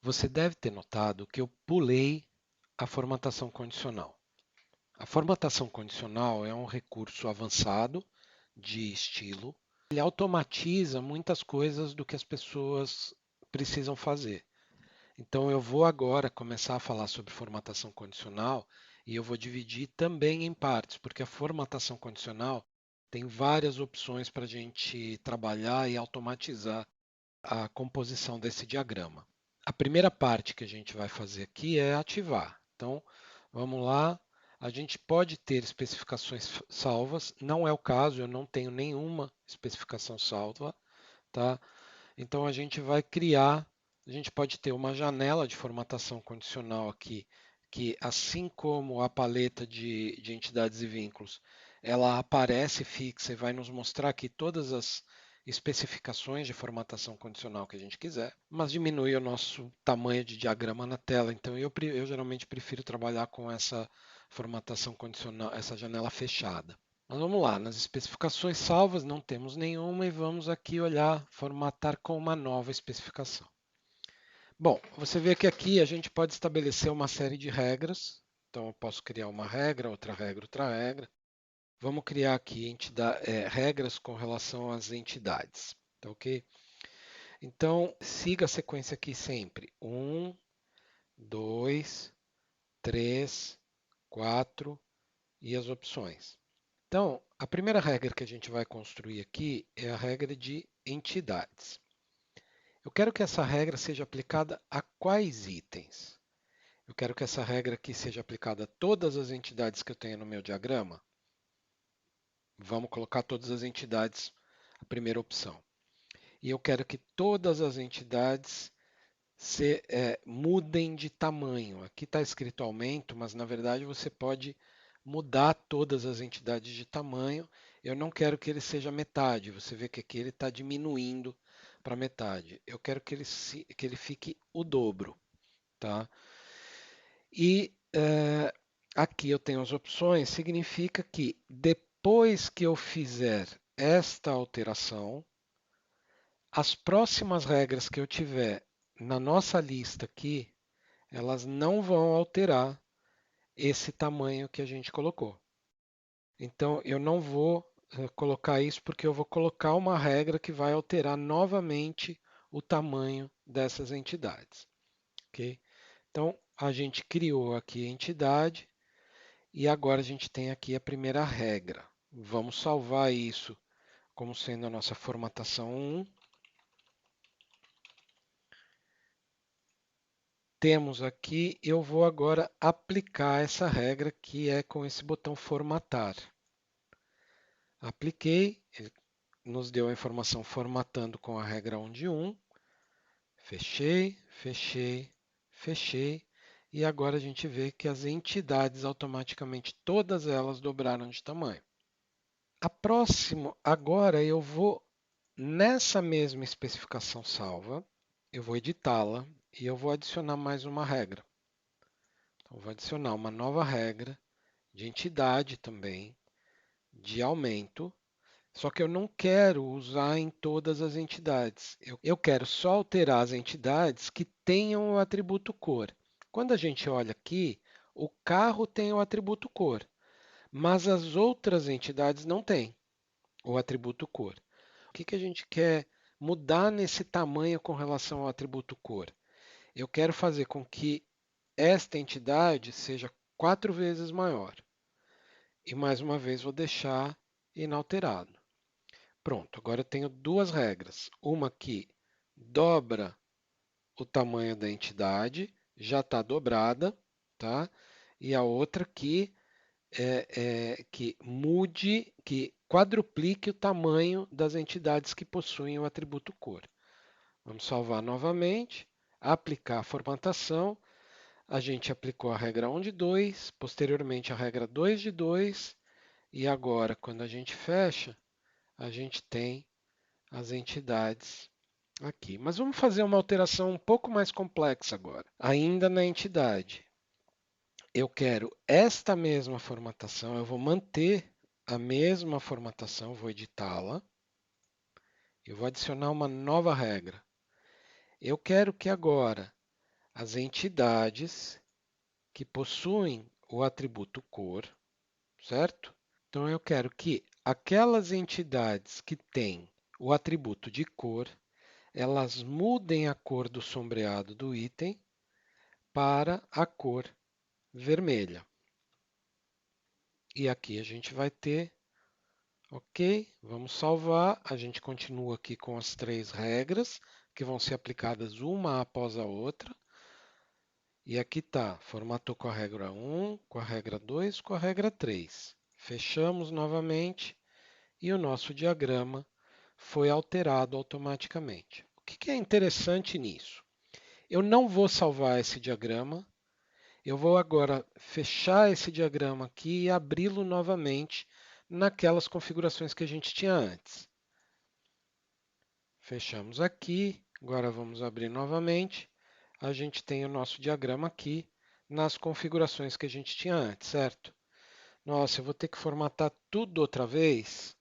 Você deve ter notado que eu pulei a formatação condicional. A formatação condicional é um recurso avançado de estilo. Ele automatiza muitas coisas do que as pessoas precisam fazer. Então, eu vou agora começar a falar sobre formatação condicional e eu vou dividir também em partes, porque a formatação condicional tem várias opções para a gente trabalhar e automatizar a composição desse diagrama. A primeira parte que a gente vai fazer aqui é ativar. Então, vamos lá. A gente pode ter especificações salvas, não é o caso, eu não tenho nenhuma especificação salva, tá? Então, a gente pode ter uma janela de formatação condicional aqui, que assim como a paleta de entidades e vínculos, ela aparece fixa e vai nos mostrar aqui todas as especificações de formatação condicional que a gente quiser, mas diminui o nosso tamanho de diagrama na tela. Então, eu geralmente prefiro trabalhar com essa formatação condicional, essa janela fechada. Mas vamos lá, nas especificações salvas não temos nenhuma e vamos aqui olhar, formatar com uma nova especificação. Bom, você vê que aqui a gente pode estabelecer uma série de regras. Então eu posso criar uma regra, outra regra, outra regra. Vamos criar aqui regras com relação às entidades. Tá ok? Então siga a sequência aqui sempre. 1, 2, 3, 4 e as opções. Então, a primeira regra que a gente vai construir aqui é a regra de entidades. Eu quero que essa regra seja aplicada a quais itens? Eu quero que essa regra aqui seja aplicada a todas as entidades que eu tenho no meu diagrama. Vamos colocar todas as entidades, a primeira opção. E eu quero que todas as entidades mudem de tamanho. Aqui está escrito aumento, mas na verdade você pode mudar todas as entidades de tamanho. Eu não quero que ele seja metade. Você vê que aqui ele está diminuindo para metade. Eu quero que ele fique o dobro. Tá? E aqui eu tenho as opções, significa que depois que eu fizer esta alteração, as próximas regras que eu tiver na nossa lista aqui, elas não vão alterar esse tamanho que a gente colocou. Então, eu não vou colocar isso porque eu vou colocar uma regra que vai alterar novamente o tamanho dessas entidades. Ok? Então, a gente criou aqui a entidade e agora a gente tem aqui a primeira regra. Vamos salvar isso como sendo a nossa formatação 1. Temos aqui, eu vou agora aplicar essa regra que é com esse botão formatar. Apliquei, ele nos deu a informação formatando com a regra 1 de 1. Fechei, fechei, fechei. E agora a gente vê que as entidades automaticamente, todas elas dobraram de tamanho. A próxima, agora eu vou, nessa mesma especificação salva, eu vou editá-la e eu vou adicionar mais uma regra. Então, vou adicionar uma nova regra de entidade também, de aumento, só que eu não quero usar em todas as entidades. Eu quero só alterar as entidades que tenham o atributo cor. Quando a gente olha aqui, o carro tem o atributo cor, mas as outras entidades não têm o atributo cor. O que a gente quer mudar nesse tamanho com relação ao atributo cor? Eu quero fazer com que esta entidade seja 4 vezes maior. E mais uma vez vou deixar inalterado. Pronto, agora eu tenho duas regras. Uma que dobra o tamanho da entidade, já está dobrada, tá? E a outra que mude, que quadruplique o tamanho das entidades que possuem o atributo cor. Vamos salvar novamente, aplicar a formatação. A gente aplicou a regra 1 de 2, posteriormente a regra 2 de 2, e agora, quando a gente fecha, a gente tem as entidades aqui. Mas vamos fazer uma alteração um pouco mais complexa agora. Ainda na entidade, eu quero esta mesma formatação, eu vou manter a mesma formatação, vou editá-la. Eu vou adicionar uma nova regra. Eu quero que agora as entidades que possuem o atributo cor, certo? Então eu quero que aquelas entidades que têm o atributo de cor, elas mudem a cor do sombreado do item para a cor vermelha. E aqui a gente vai ter, ok, vamos salvar. A gente continua aqui com as três regras, que vão ser aplicadas uma após a outra. E aqui está, formatou com a regra 1, com a regra 2, com a regra 3. Fechamos novamente e o nosso diagrama foi alterado automaticamente. O que é interessante nisso? Eu não vou salvar esse diagrama, eu vou agora fechar esse diagrama aqui e abri-lo novamente naquelas configurações que a gente tinha antes. Fechamos aqui, agora vamos abrir novamente. A gente tem o nosso diagrama aqui nas configurações que a gente tinha antes, certo? Nossa, eu vou ter que formatar tudo outra vez?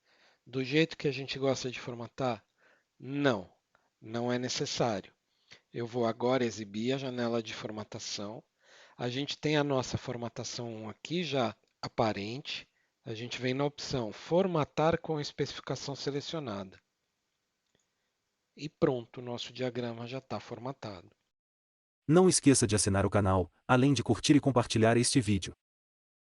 Do jeito que a gente gosta de formatar? Não, não é necessário. Eu vou agora exibir a janela de formatação. A gente tem a nossa formatação aqui já aparente. A gente vem na opção Formatar com especificação selecionada. E pronto, o nosso diagrama já está formatado. Não esqueça de assinar o canal, além de curtir e compartilhar este vídeo.